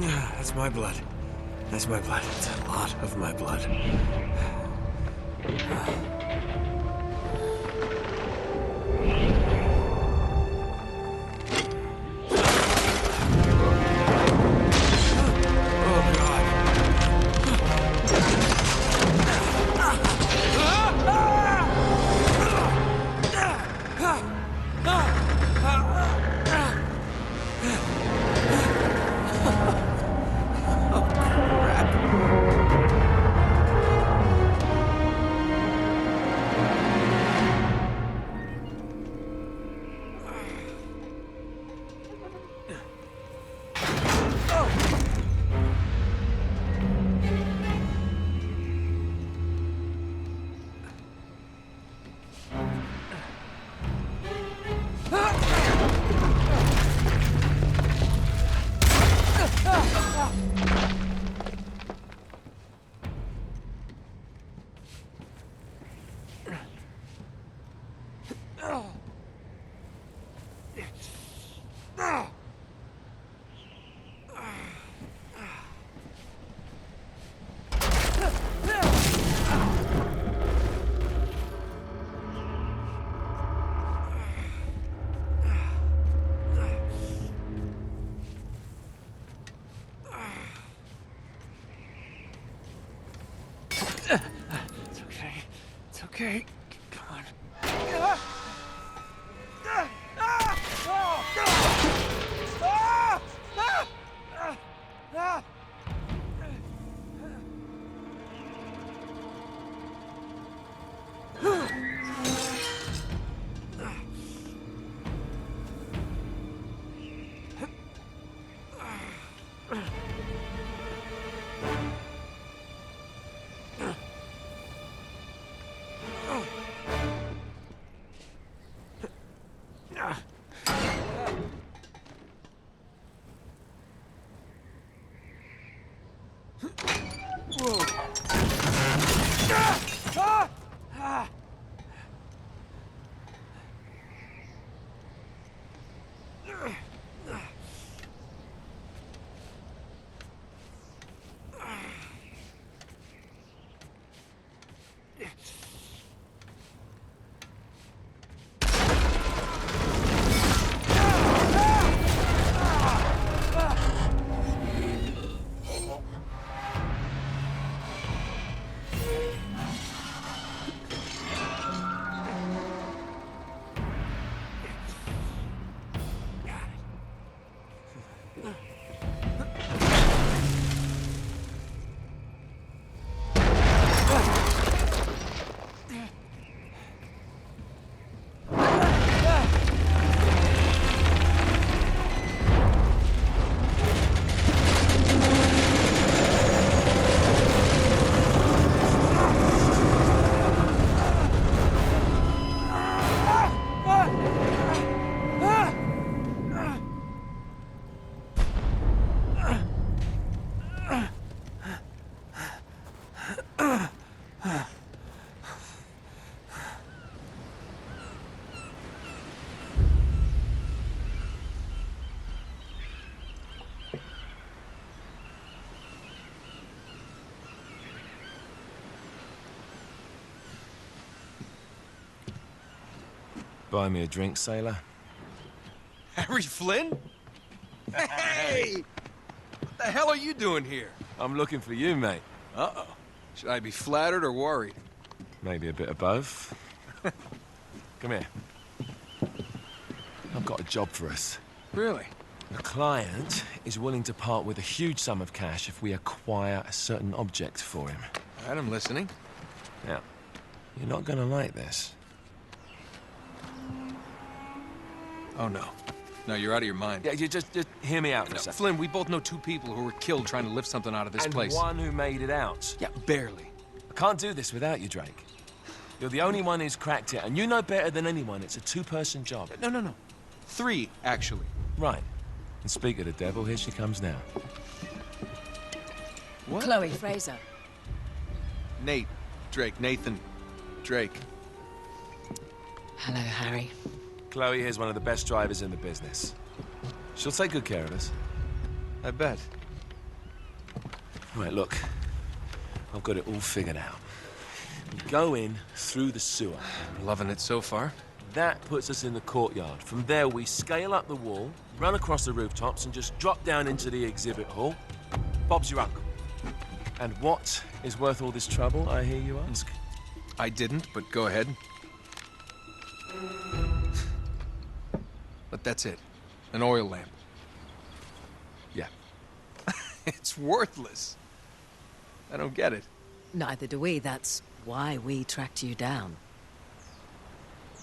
That's my blood. That's my blood. It's a lot of my blood. Okay, come on. Buy me a drink, sailor. Harry Flynn? Hey! What the hell are you doing here? I'm looking for you, mate. Uh-oh. Should I be flattered or worried? Maybe a bit of both. Come here. I've got a job for us. Really? The client is willing to part with a huge sum of cash if we acquire a certain object for him. All right, I'm listening. Now, you're not gonna like this. Oh, no. No, you're out of your mind. Yeah, you just hear me out for a No, second. Flynn, we both know two people who were killed trying to lift something out of this place. And one who made it out. Yeah, barely. I can't do this without you, Drake. You're the only one who's cracked it, and you know better than anyone it's a two-person job. No. Three, actually. Right. And speak of the devil, here she comes now. What? Chloe Frazer. Nate. Drake. Nathan. Drake. Hello, Harry. Chloe here's one of the best drivers in the business. She'll take good care of us. I bet. Right, look. I've got it all figured out. We go in through the sewer. Loving it so far. That puts us in the courtyard. From there, we scale up the wall, run across the rooftops, and just drop down into the exhibit hall. Bob's your uncle. And what is worth all this trouble, I hear you ask? I didn't, but go ahead. But that's it. An oil lamp. Yeah. It's worthless. I don't get it. Neither do we. That's why we tracked you down.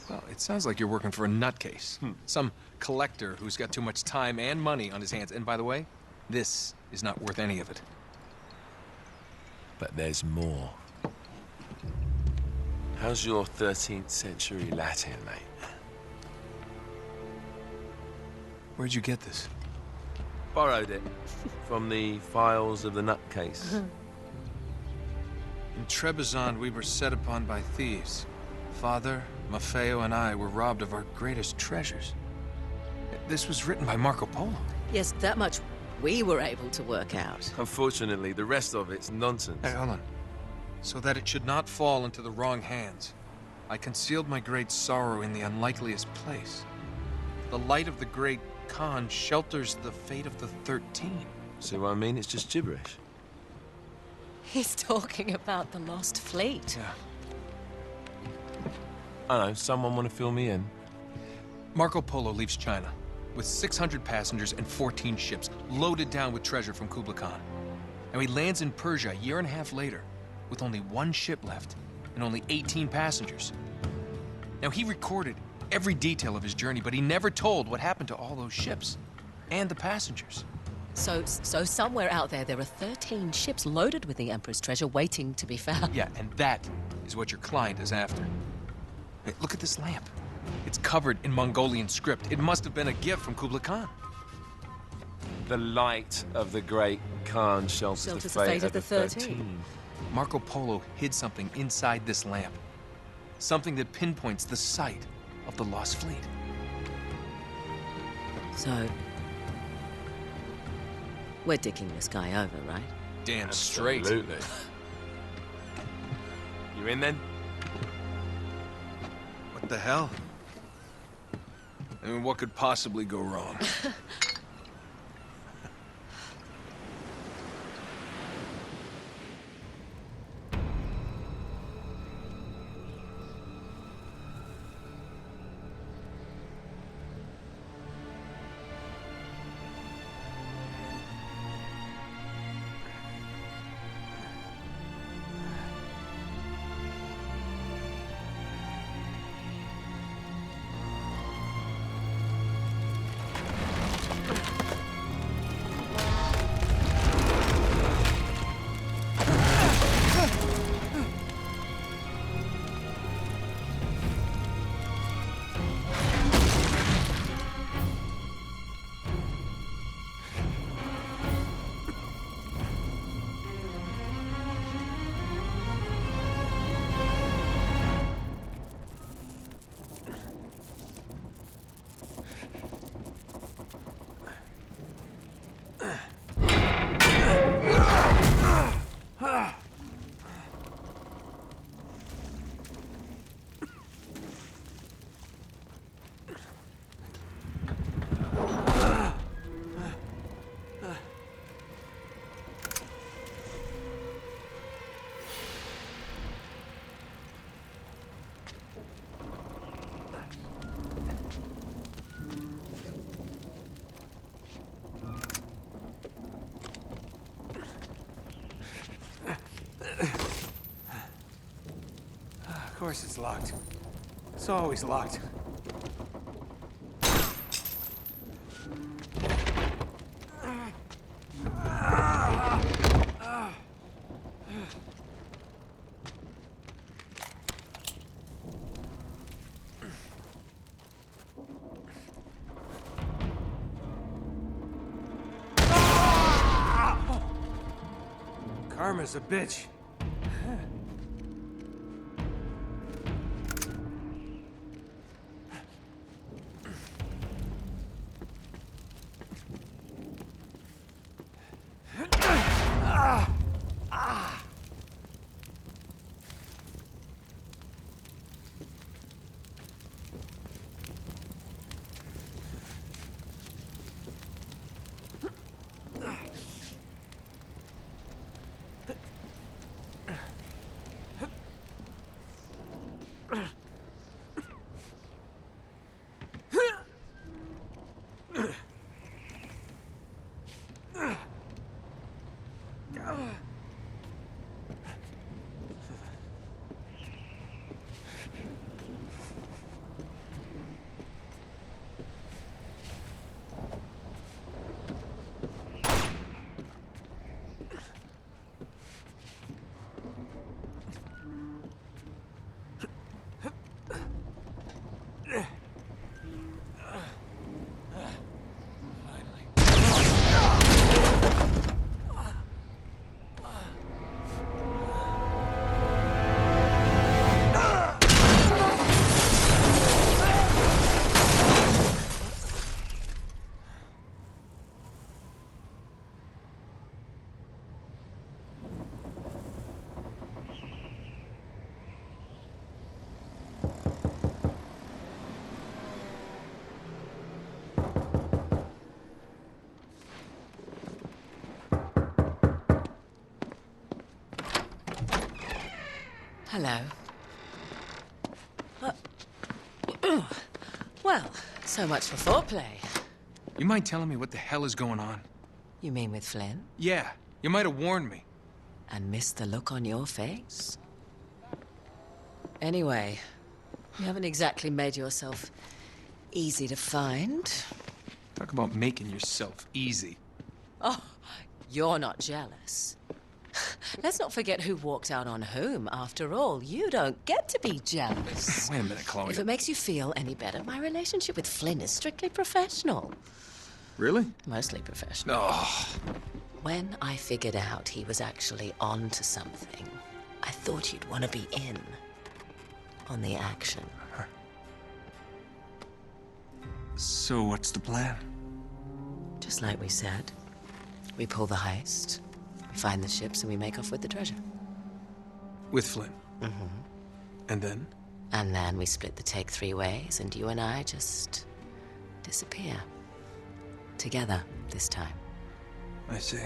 Well, it sounds like you're working for a nutcase. Some collector who's got too much time and money on his hands. And by the way, this is not worth any of it. But there's more. How's your 13th century Latin, mate? Where'd you get this? Borrowed it from the files of the nutcase. In Trebizond, we were set upon by thieves. Father, Maffeo, and I were robbed of our greatest treasures. This was written by Marco Polo. Yes, that much we were able to work out. Unfortunately, the rest of it's nonsense. Hey, hold on. So that it should not fall into the wrong hands, I concealed my great sorrow in the unlikeliest place. The light of the great Khan shelters the fate of the 13. See what I mean? It's just gibberish. He's talking about the lost fleet. Yeah. I don't know, someone want to fill me in? Marco Polo leaves China with 600 passengers and 14 ships loaded down with treasure from Kublai Khan. And he lands in Persia a year and a half later with only one ship left and only 18 passengers. Now, he recorded every detail of his journey, but he never told what happened to all those ships and the passengers. So somewhere out there are 13 ships loaded with the Emperor's treasure waiting to be found. Yeah, and that is what your client is after. Hey, look at this lamp. It's covered in Mongolian script. It must have been a gift from Kublai Khan. The light of the great Khan shelters the fate of the 13. Marco Polo hid something inside this lamp. Something that pinpoints the site of the lost fleet. So, we're dicking this guy over, right? Damn straight. Absolutely. You in then? What the hell? I mean, what could possibly go wrong? Of course it's locked. It's always locked. Karma's a bitch. Hello. Well, so much for foreplay. You mind telling me what the hell is going on? You mean with Flynn? Yeah, you might have warned me. And missed the look on your face? Anyway, you haven't exactly made yourself easy to find. Talk about making yourself easy. Oh, you're not jealous. Let's not forget who walked out on whom. After all, you don't get to be jealous. Wait a minute, Chloe. If it makes you feel any better, my relationship with Flynn is strictly professional. Really? Mostly professional. Oh. When I figured out he was actually on to something, I thought you'd want to be in on the action. So what's the plan? Just like we said, we pull the heist, we find the ships, and we make off with the treasure. With Flynn? Mm-hmm. And then? And then we split the take 3 ways, and you and I just disappear. Together, this time. I see.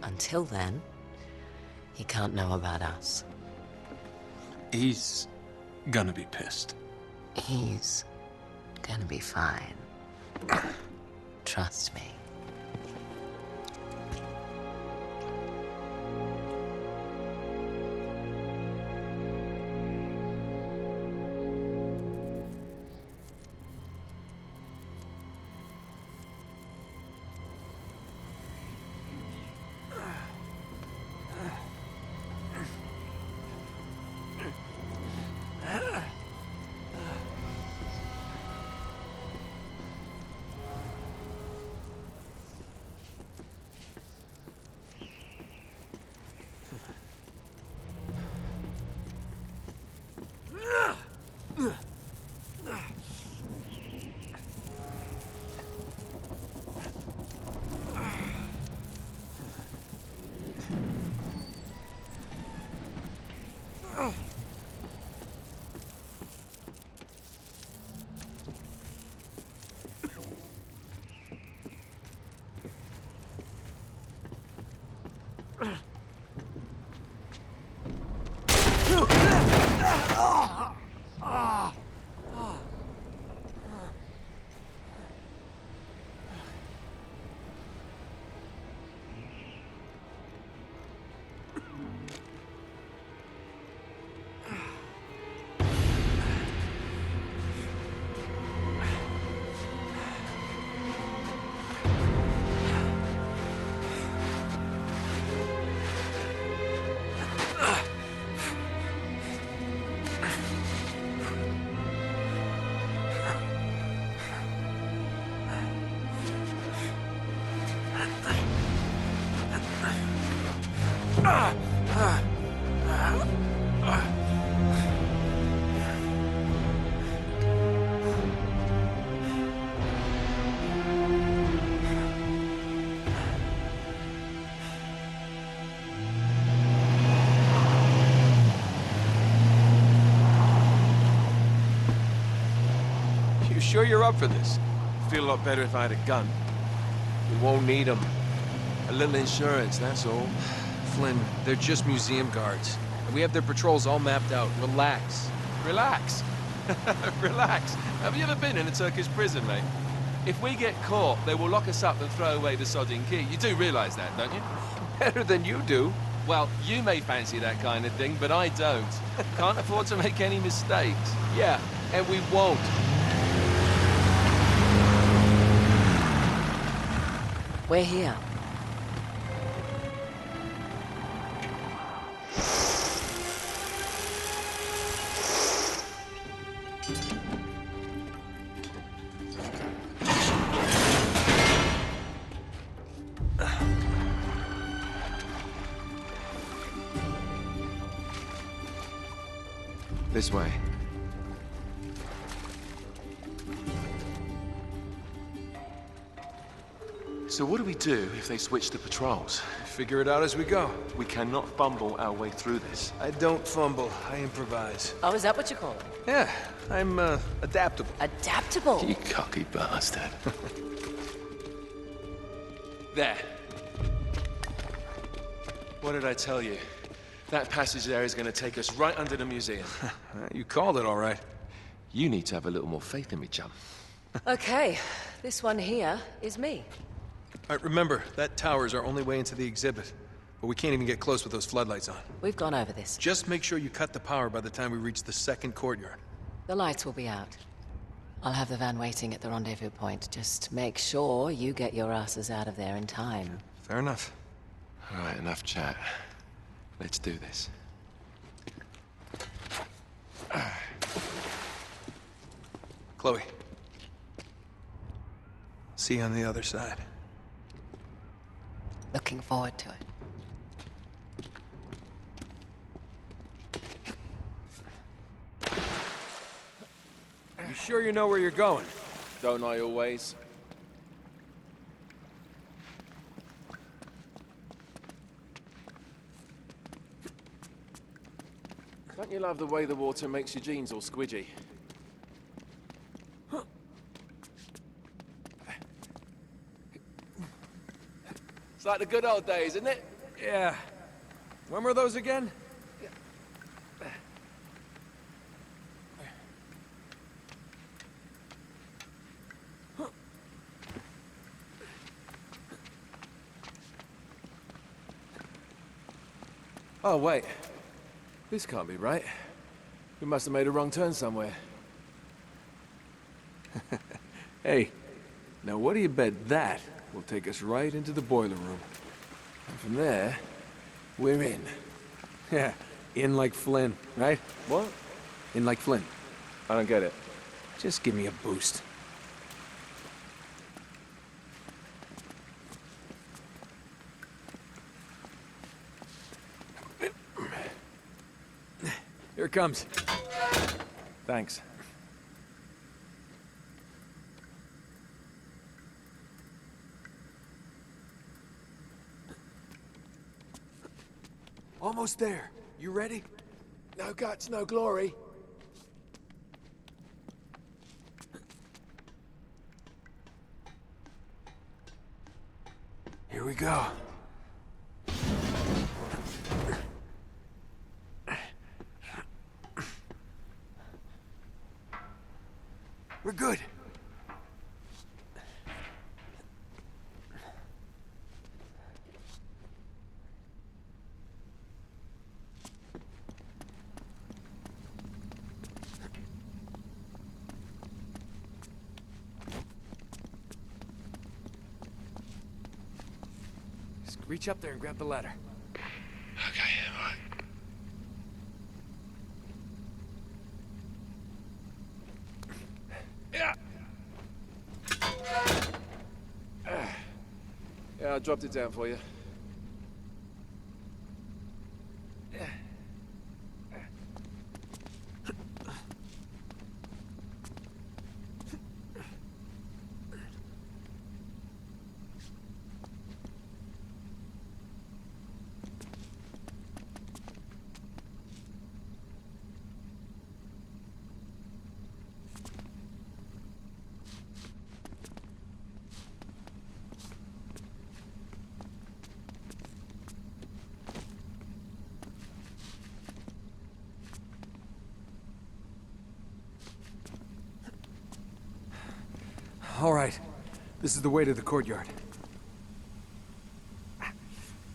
Until then, he can't know about us. He's gonna be pissed. He's gonna be fine. Trust me. You sure you're up for this? Feel a lot better if I had a gun. We won't need them. A little insurance, that's all. Flynn, they're just museum guards. And we have their patrols all mapped out. Relax. Relax. Relax. Have you ever been in a Turkish prison, mate? If we get caught, they will lock us up and throw away the sodding key. You do realize that, don't you? Better than you do. Well, you may fancy that kind of thing, but I don't. Can't afford to make any mistakes. Yeah, and we won't. We're here. This way. So what do we do if they switch to patrols? Figure it out as we go. We cannot fumble our way through this. I don't fumble, I improvise. Oh, is that what you call it? Yeah, I'm, adaptable. Adaptable. You cocky bastard. There. What did I tell you? That passage there is going to take us right under the museum. You called it all right. You need to have a little more faith in me, chum. Okay, this one here is me. All right, remember, that tower is our only way into the exhibit. But we can't even get close with those floodlights on. We've gone over this. Just make sure you cut the power by the time we reach the second courtyard. The lights will be out. I'll have the van waiting at the rendezvous point. Just make sure you get your asses out of there in time. Fair enough. All right, enough chat. Let's do this. Chloe. See you on the other side. Looking forward to it. You sure you know where you're going? Don't I always? Don't you love the way the water makes your jeans all squidgy? It's like the good old days, isn't it? Yeah. When were those again? Oh, wait. This can't be right. We must have made a wrong turn somewhere. Hey, now what do you bet that will take us right into the boiler room? And from there, we're in. Yeah, in like Flynn, right? What? In like Flynn. I don't get it. Just give me a boost. Here it comes. Thanks. Almost there. You ready? No guts, no glory. Here we go. We're good. Just reach up there and grab the ladder. Okay, all right. Yeah, I dropped it down for you. All right, This is the way to the courtyard.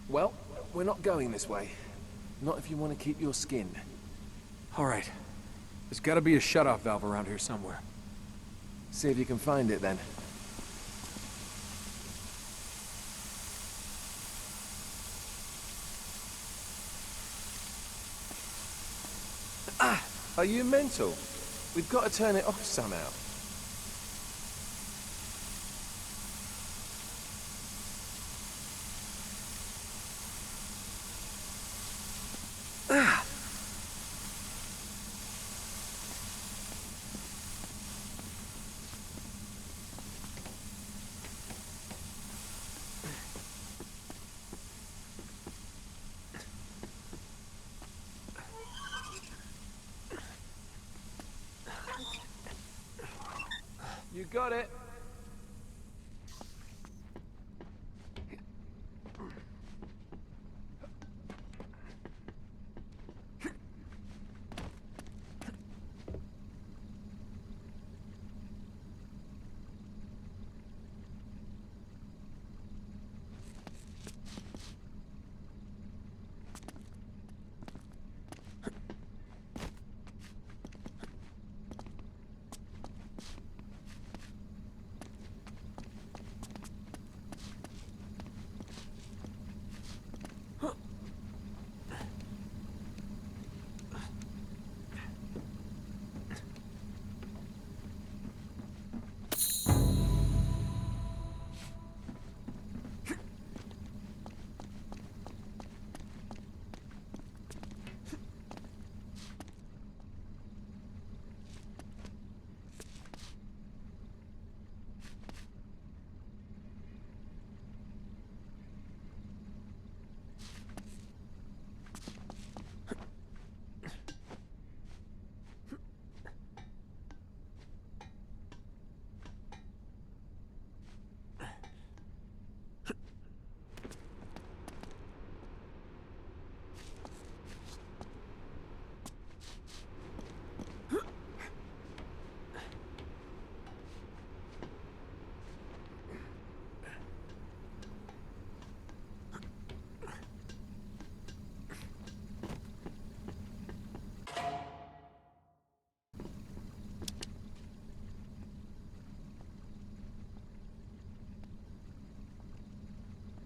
Well, we're not going this way. Not if you want to keep your skin. All right. There's gotta be a shut-off valve around here somewhere. See if you can find it then. Are you mental? We've got to turn it off somehow. You got it.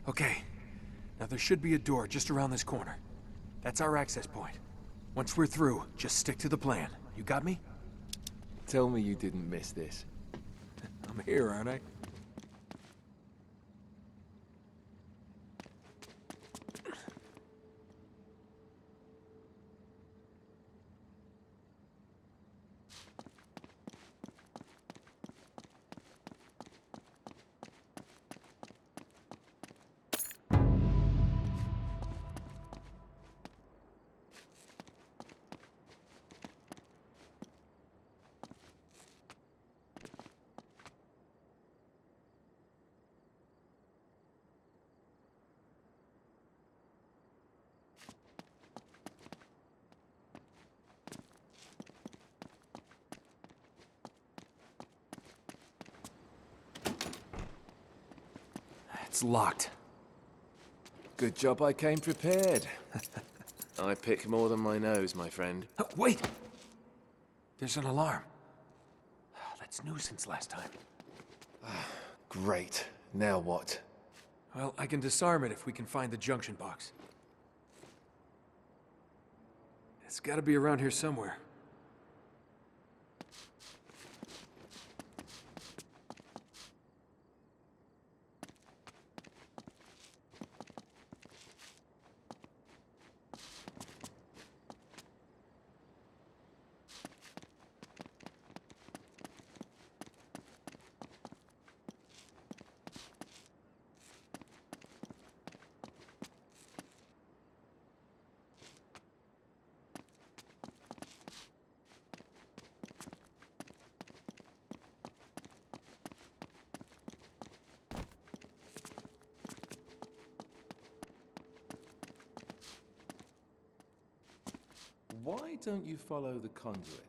Okay. Now there should be a door just around this corner. That's our access point. Once we're through, just stick to the plan. You got me? Tell me you didn't miss this. I'm here, aren't I? It's locked. Good job I came prepared. I pick more than my nose, my friend. Wait! There's an alarm. That's new since last time. Great. Now what? Well, I can disarm it if we can find the junction box. It's gotta be around here somewhere. Why don't you follow the conduit?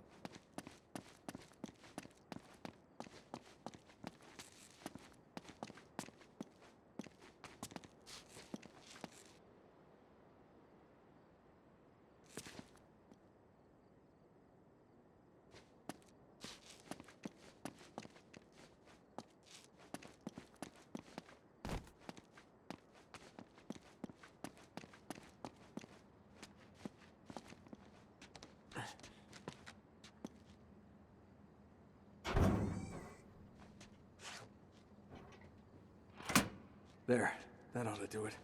There. That ought to do it.